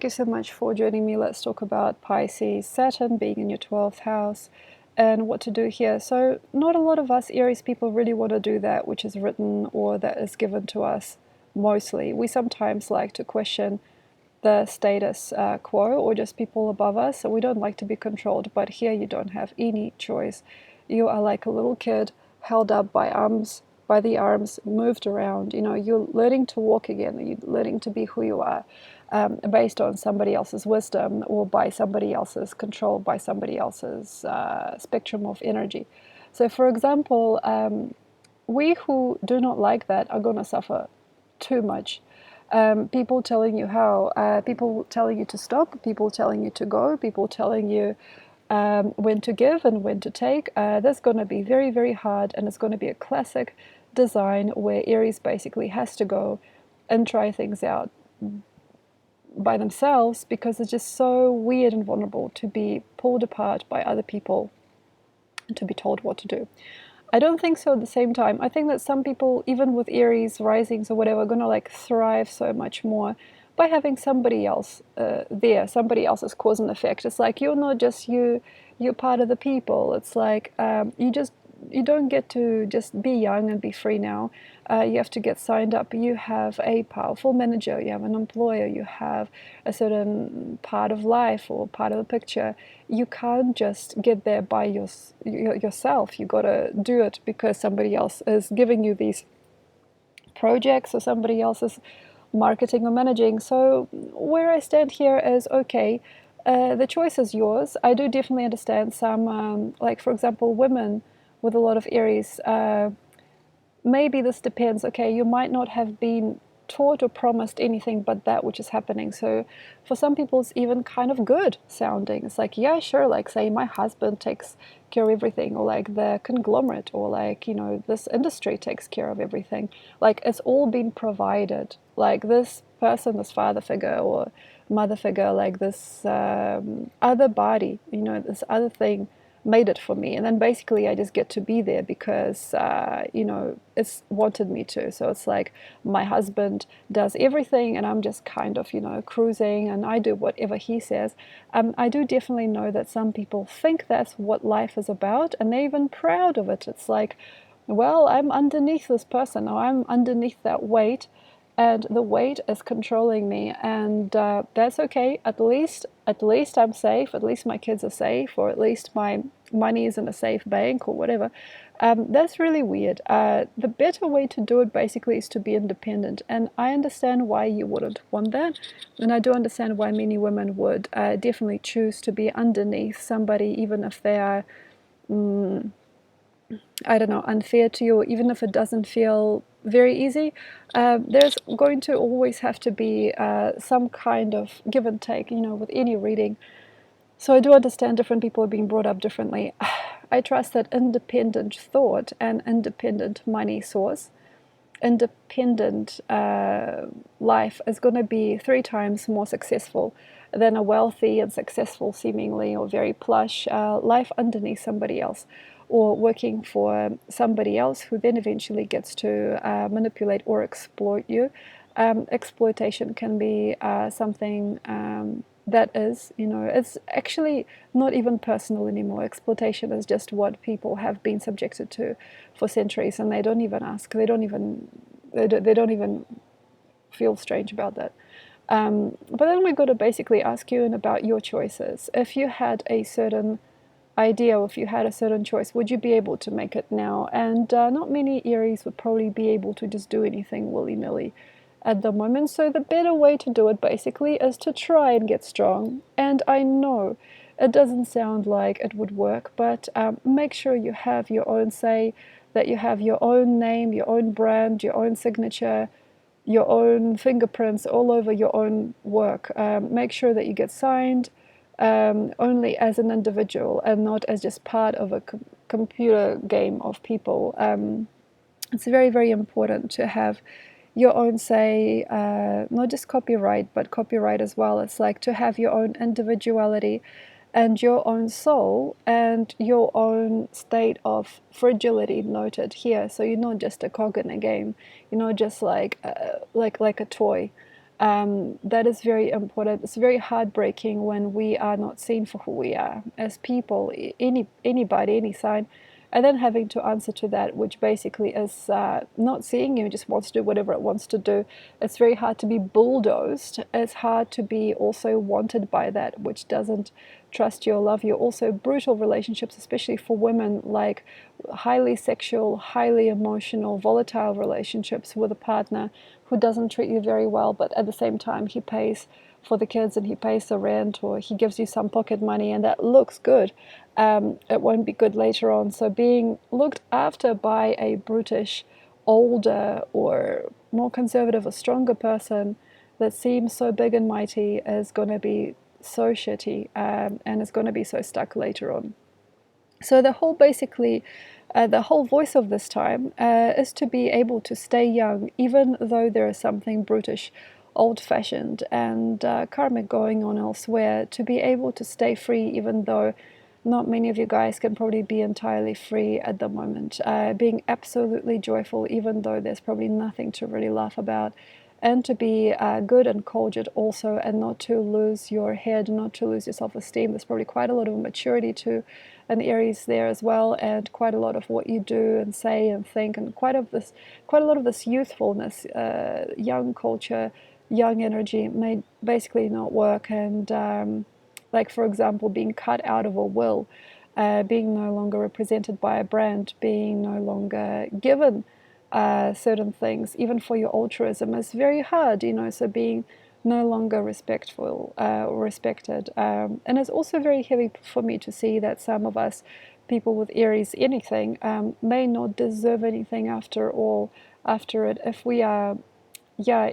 Thank you so much for joining me. Let's talk about Pisces, Saturn being in your 12th house, and what to do here. So not a lot of us Aries people really want to do that which is written or that is given to us mostly. We sometimes like to question the status quo or just people above us, so we don't like to be controlled, but here you don't have any choice. You are like a little kid held up by the arms, moved around. You're learning to walk again, you're learning to be who you are, based on somebody else's wisdom or by somebody else's control, by somebody else's spectrum of energy. So for example, we who do not like that are going to suffer too much. People telling you people telling you to stop, people telling you to go, people telling you when to give and when to take. That's going to be very, very hard, and it's going to be a classic design where Aries basically has to go and try things out by themselves, because it's just so weird and vulnerable to be pulled apart by other people and to be told what to do. I don't think so at the same time. I think that some people, even with Aries risings or whatever, are going to like thrive so much more by having somebody else there, somebody else's cause and effect. It's like you're not just you, you're part of the people. It's like you don't get to just be young and be free now. You have to get signed up. You have a powerful manager, you have an employer, you have a certain part of life or part of the picture. You can't just get there by yourself. You got to do it because somebody else is giving you these projects or somebody else is marketing or managing. So where I stand here is, okay, the choice is yours. I do definitely understand some, like for example, women with a lot of Aries, maybe this depends. Okay, you might not have been taught or promised anything but that which is happening. So for some people it's even kind of good sounding. It's like, yeah, sure, like say my husband takes care of everything, or like the conglomerate, or like, this industry takes care of everything. Like it's all been provided. Like this person, this father figure or mother figure, like this other body, this other thing made it for me, and then basically I just get to be there because it's wanted me to. So it's like my husband does everything and I'm just kind of cruising, and I do whatever he says. I do definitely know that some people think that's what life is about, and they're even proud of it. It's like, well, I'm underneath this person, or I'm underneath that weight, and the weight is controlling me, and that's okay. At least I'm safe. At least my kids are safe, or at least my money is in a safe bank or whatever. That's really weird. The better way to do it basically is to be independent, and I understand why you wouldn't want that, and I do understand why many women would definitely choose to be underneath somebody, even if they are I don't know, unfair to you, even if it doesn't feel very easy. There's going to always have to be some kind of give and take, with any reading. So I do understand different people are being brought up differently. I trust that independent thought and independent money source, independent life is going to be 3 times more successful than a wealthy and successful, seemingly, or very plush life underneath somebody else, or working for somebody else who then eventually gets to manipulate or exploit you. Exploitation can be something that is, it's actually not even personal anymore. Exploitation is just what people have been subjected to for centuries, and they don't even ask. They don't even feel strange about that. But then we got to basically ask you about your choices. If you had a certain idea, or if you had a certain choice, would you be able to make it now? And not many Aries would probably be able to just do anything willy-nilly at the moment. So the better way to do it basically is to try and get strong. And I know it doesn't sound like it would work, but make sure you have your own say, that you have your own name, your own brand, your own signature, your own fingerprints all over your own work. Make sure that you get signed only as an individual and not as just part of a computer game of people. It's very, very important to have your own say, not just copyright, but copyright as well. It's like to have your own individuality and your own soul and your own state of fragility noted here. So you're not just a cog in a game. You're not just like a toy. That is very important. It's very heartbreaking when we are not seen for who we are as people, anybody, any sign, and then having to answer to that, which basically is not seeing you, just wants to do whatever it wants to do. It's very hard to be bulldozed. It's hard to be also wanted by that, which doesn't trust you or love you. Also, brutal relationships, especially for women, like highly sexual, highly emotional, volatile relationships with a partner who doesn't treat you very well, but at the same time, he pays for the kids and he pays the rent, or he gives you some pocket money, and that looks good. It won't be good later on. So being looked after by a brutish, older, or more conservative or stronger person that seems so big and mighty is going to be so shitty, and is going to be so stuck later on. So the whole basically, the whole voice of this time is to be able to stay young, even though there is something brutish, old-fashioned, and karmic going on elsewhere. To be able to stay free, even though not many of you guys can probably be entirely free at the moment. Being absolutely joyful, even though there's probably nothing to really laugh about. And to be good and collegiate also, and not to lose your head, not to lose your self-esteem. There's probably quite a lot of maturity to an Aries there as well, and quite a lot of what you do and say and think, and quite a lot of this youthfulness, young culture, young energy may basically not work. And like, for example, being cut out of a will, being no longer represented by a brand, being no longer given certain things, even for your altruism, is very hard, so being no longer respectful or respected. And it's also very heavy for me to see that some of us, people with Aries anything, may not deserve anything after all, after it, if we are,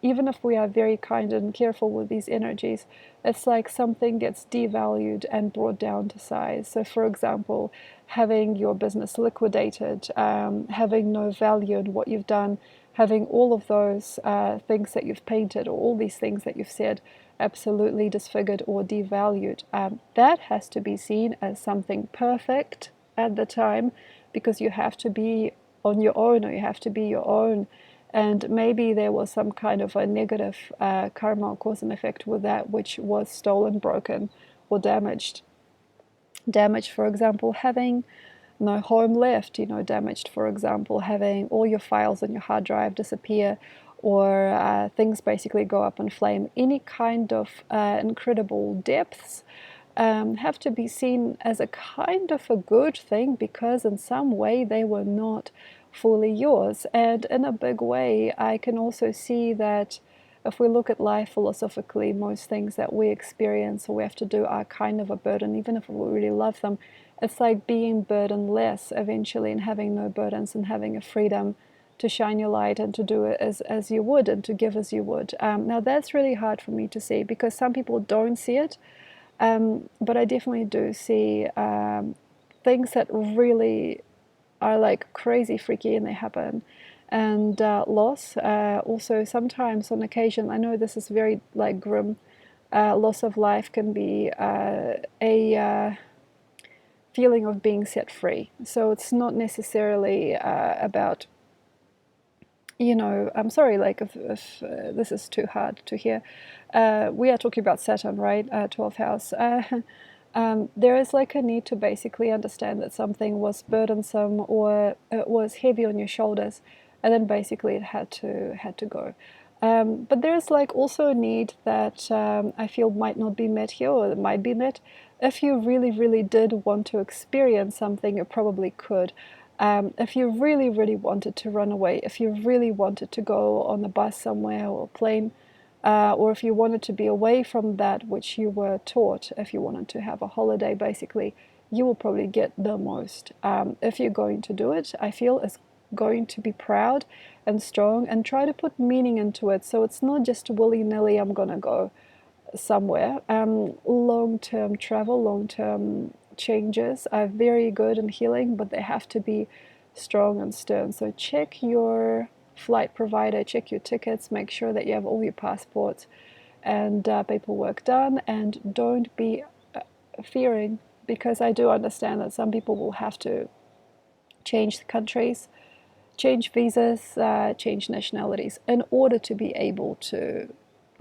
even if we are very kind and careful with these energies, it's like something gets devalued and brought down to size. So, for example, having your business liquidated, having no value in what you've done, having all of those things that you've painted, or all these things that you've said, absolutely disfigured or devalued. That has to be seen as something perfect at the time, because you have to be on your own, or you have to be your own. And maybe there was some kind of a negative karma or cause and effect with that, which was stolen, broken, or damaged. Damaged, for example, having no home left, damaged, for example, having all your files on your hard drive disappear, or things basically go up in flame. Any kind of incredible depths have to be seen as a kind of a good thing, because in some way they were not fully yours. And in a big way, I can also see that if we look at life philosophically, most things that we experience or we have to do are kind of a burden, even if we really love them. It's like being burdenless eventually, and having no burdens, and having a freedom to shine your light and to do it as you would, and to give as you would. Now that's really hard for me to see, because some people don't see it, but I definitely do see things that really are like crazy freaky, and they happen. And loss, also sometimes on occasion, I know this is very like grim, loss of life can be a feeling of being set free. So it's not necessarily about, I'm sorry, like if this is too hard to hear. We are talking about Saturn, right? 12th house. There is like a need to basically understand that something was burdensome, or it was heavy on your shoulders, and then basically it had to go. But there's like also a need that I feel might not be met here, or it might be met. If you really, really did want to experience something, you probably could. If you really, really wanted to run away, if you really wanted to go on a bus somewhere, or a plane, or if you wanted to be away from that which you were taught, if you wanted to have a holiday, basically, you will probably get the most. If you're going to do it, I feel it's going to be proud and strong, and try to put meaning into it. So it's not just willy-nilly, I'm gonna go somewhere. Long-term travel, long-term changes are very good in healing, but they have to be strong and stern. So check your flight provider, check your tickets, make sure that you have all your passports and paperwork done, and don't be fearing, because I do understand that some people will have to change the countries, change visas, change nationalities in order to be able to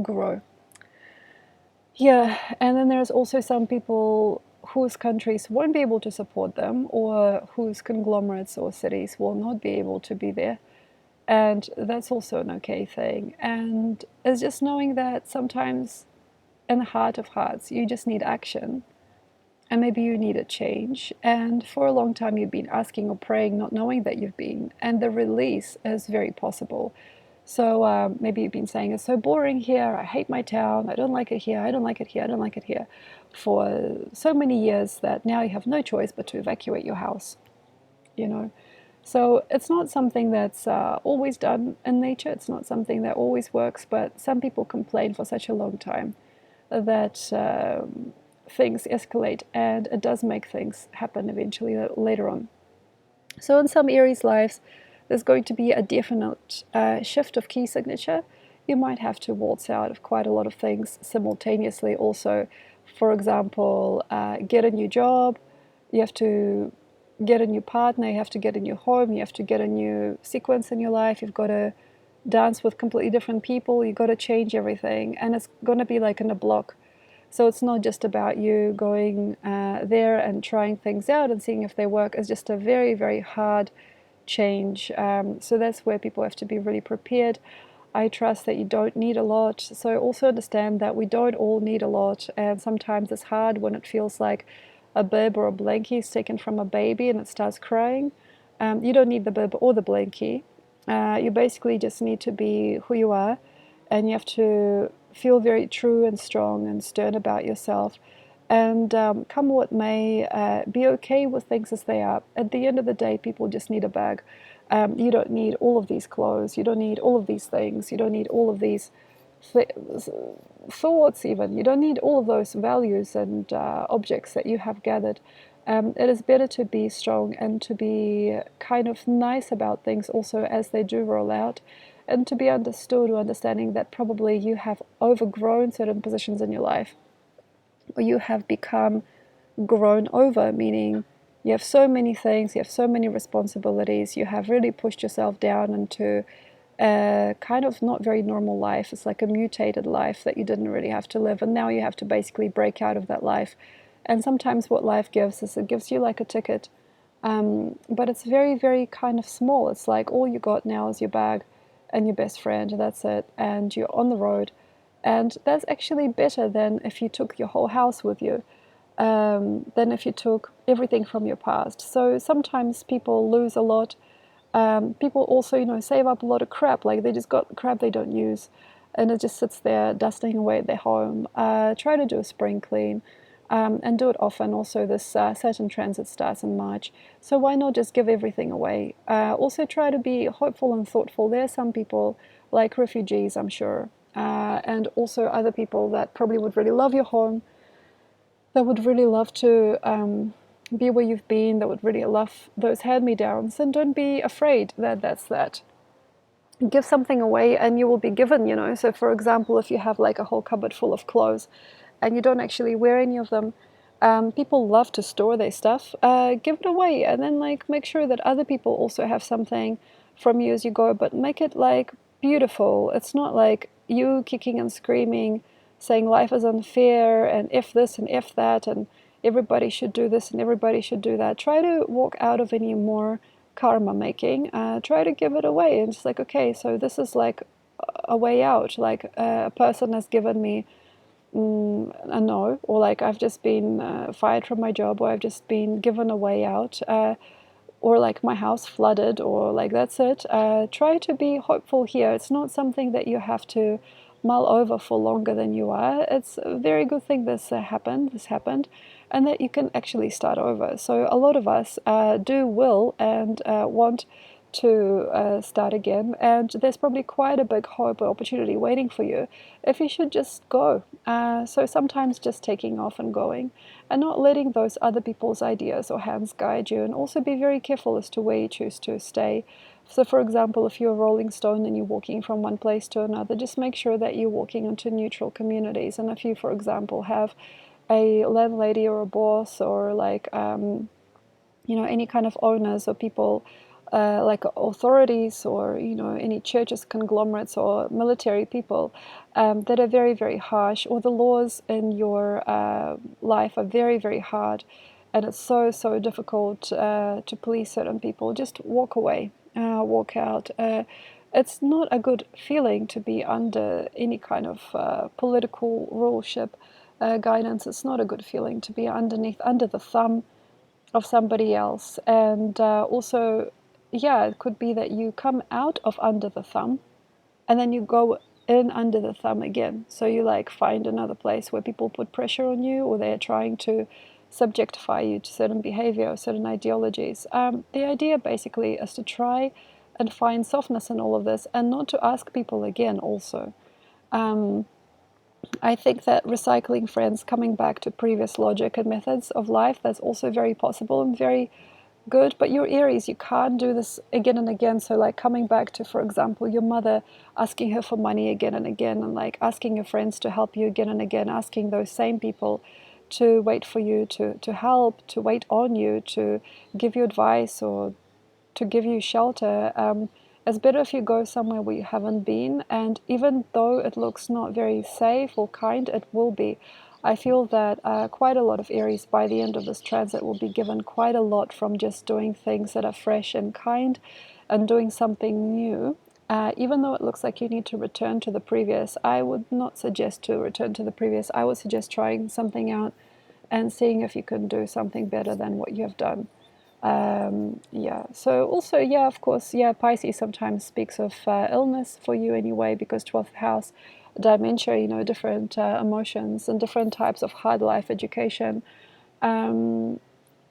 grow. Yeah, and then there's also some people whose countries won't be able to support them, or whose conglomerates or cities will not be able to be there. And that's also an okay thing. And it's just knowing that sometimes in the heart of hearts, you just need action. And maybe you need a change. And for a long time, you've been asking or praying, not knowing that you've been. And the release is very possible. So maybe you've been saying, it's so boring here. I hate my town. I don't like it here. I don't like it here. I don't like it here. For so many years that now you have no choice but to evacuate your house, you know. So it's not something that's always done in nature. It's not something that always works. But some people complain for such a long time that things escalate, and it does make things happen eventually later on. So in some Aries lives, there's going to be a definite shift of key signature. You might have to waltz out of quite a lot of things simultaneously also. For example, get a new job, you have to get a new partner, you have to get a new home, you have to get a new sequence in your life, you've got to dance with completely different people, you've got to change everything, and it's going to be like in a block. So it's not just about you going there and trying things out and seeing if they work. It's just a very, very hard change. So that's where people have to be really prepared. I trust that you don't need a lot. So also understand that we don't all need a lot. And sometimes it's hard when it feels like a bib or a blankie is taken from a baby and it starts crying. You don't need the bib or the blankie. You basically just need to be who you are, and you have to feel very true and strong and stern about yourself, and come what may, be okay with things as they are. At the end of the day, people just need a bag. You don't need all of these clothes, you don't need all of these things, you don't need all of these thoughts even, you don't need all of those values and objects that you have gathered. It is better to be strong and to be kind of nice about things also as they do roll out, and to be understood, or understanding that probably you have overgrown certain positions in your life, or you have become grown over, meaning you have so many things, you have so many responsibilities, you have really pushed yourself down into a kind of not very normal life. It's like a mutated life that you didn't really have to live, and now you have to basically break out of that life. And sometimes what life gives is it gives you like a ticket, but it's very, very kind of small. It's like all you got now is your bag and your best friend, that's it, and you're on the road. And that's actually better than if you took your whole house with you, than if you took everything from your past. So sometimes people lose a lot. People also, save up a lot of crap, like they just got crap they don't use, and it just sits there dusting away at their home. Try to do a spring clean, and do it often. Also, this Saturn transit starts in March, so why not just give everything away? Also, try to be hopeful and thoughtful. There are some people, like refugees, I'm sure, and also other people that probably would really love your home, that would really love to be where you've been, that would really love those hand-me-downs. And don't be afraid that that's that. Give something away and you will be given. So for example, if you have like a whole cupboard full of clothes and you don't actually wear any of them, people love to store their stuff. Give it away, and then like make sure that other people also have something from you as you go, but make it like beautiful. It's not like you kicking and screaming saying life is unfair and if this and if that and everybody should do this and everybody should do that. Try to walk out of any more karma making. Try to give it away, and just like, okay, so this is like a way out. Like a person has given me a no, or like I've just been fired from my job, or I've just been given a way out, or like my house flooded, or like that's it. Try to be hopeful here. It's not something that you have to mull over for longer than you are. It's a very good thing this happened, and that you can actually start over. So a lot of us will and want to start again, and there's probably quite a big hope or opportunity waiting for you if you should just go. So sometimes just taking off and going, and not letting those other people's ideas or hands guide you, and also be very careful as to where you choose to stay. So for example, if you're a rolling stone and you're walking from one place to another, just make sure that you're walking into neutral communities. And if you, for example, have a landlady or a boss or like any kind of owners or people like authorities or any churches, conglomerates, or military people that are very, very harsh, or the laws in your life are very, very hard, and it's so, so difficult to please certain people, just walk away, walk out. It's not a good feeling to be under any kind of political ruleship, guidance. It's not a good feeling to be under the thumb of somebody else. And also, yeah, it could be that you come out of under the thumb and then you go in under the thumb again. So you like find another place where people put pressure on you, or they're trying to subjectify you to certain behavior or certain ideologies. The idea basically is to try and find softness in all of this, and not to ask people again also. Um, I think that recycling friends, coming back to previous logic and methods of life, that's also very possible and very good. But you're Aries, you can't do this again and again. So like coming back to, for example, your mother, asking her for money again and again, and like asking your friends to help you again and again, asking those same people to wait for you, to help, to wait on you, to give you advice, or to give you shelter. It's better if you go somewhere where you haven't been, and even though it looks not very safe or kind, it will be. I feel that quite a lot of Aries by the end of this transit will be given quite a lot from just doing things that are fresh and kind and doing something new. Even though it looks like you need to return to the previous, I would not suggest to return to the previous. I would suggest trying something out and seeing if you can do something better than what you have done. Yeah, so also, yeah, of course, yeah, Pisces sometimes speaks of illness for you anyway, because 12th house, dementia, different emotions and different types of hard life education. Um,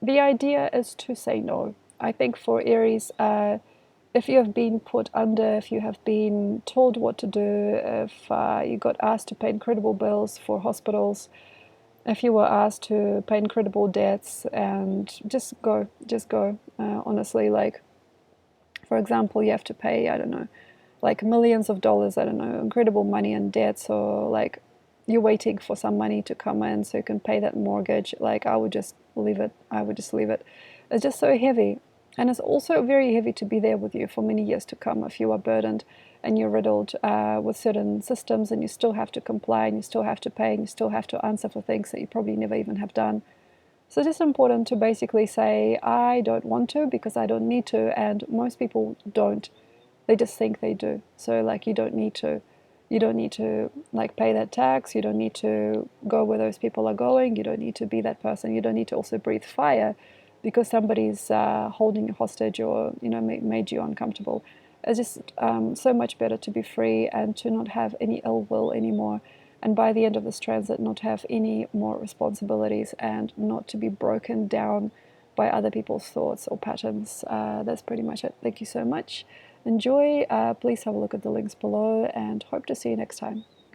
the idea is to say no. I think for Aries, if you have been put under, if you have been told what to do, if you got asked to pay incredible bills for hospitals, if you were asked to pay incredible debts, and just go. Honestly, like, for example, you have to pay, I don't know, like millions of dollars, I don't know, incredible money in debts, or like you're waiting for some money to come in so you can pay that mortgage. Like, I would just leave it. I would just leave it. It's just so heavy. And it's also very heavy to be there with you for many years to come if you are burdened and you're riddled with certain systems, and you still have to comply, and you still have to pay, and you still have to answer for things that you probably never even have done. So it's just important to basically say, I don't want to because I don't need to, and most people don't. They just think they do. So like, you don't need to. You don't need to like pay that tax. You don't need to go where those people are going. You don't need to be that person. You don't need to also breathe fire because somebody's holding you hostage, or made you uncomfortable. It's just so much better to be free and to not have any ill will anymore. And by the end of this transit, not have any more responsibilities, and not to be broken down by other people's thoughts or patterns. That's pretty much it. Thank you so much. Enjoy. Please have a look at the links below, and hope to see you next time.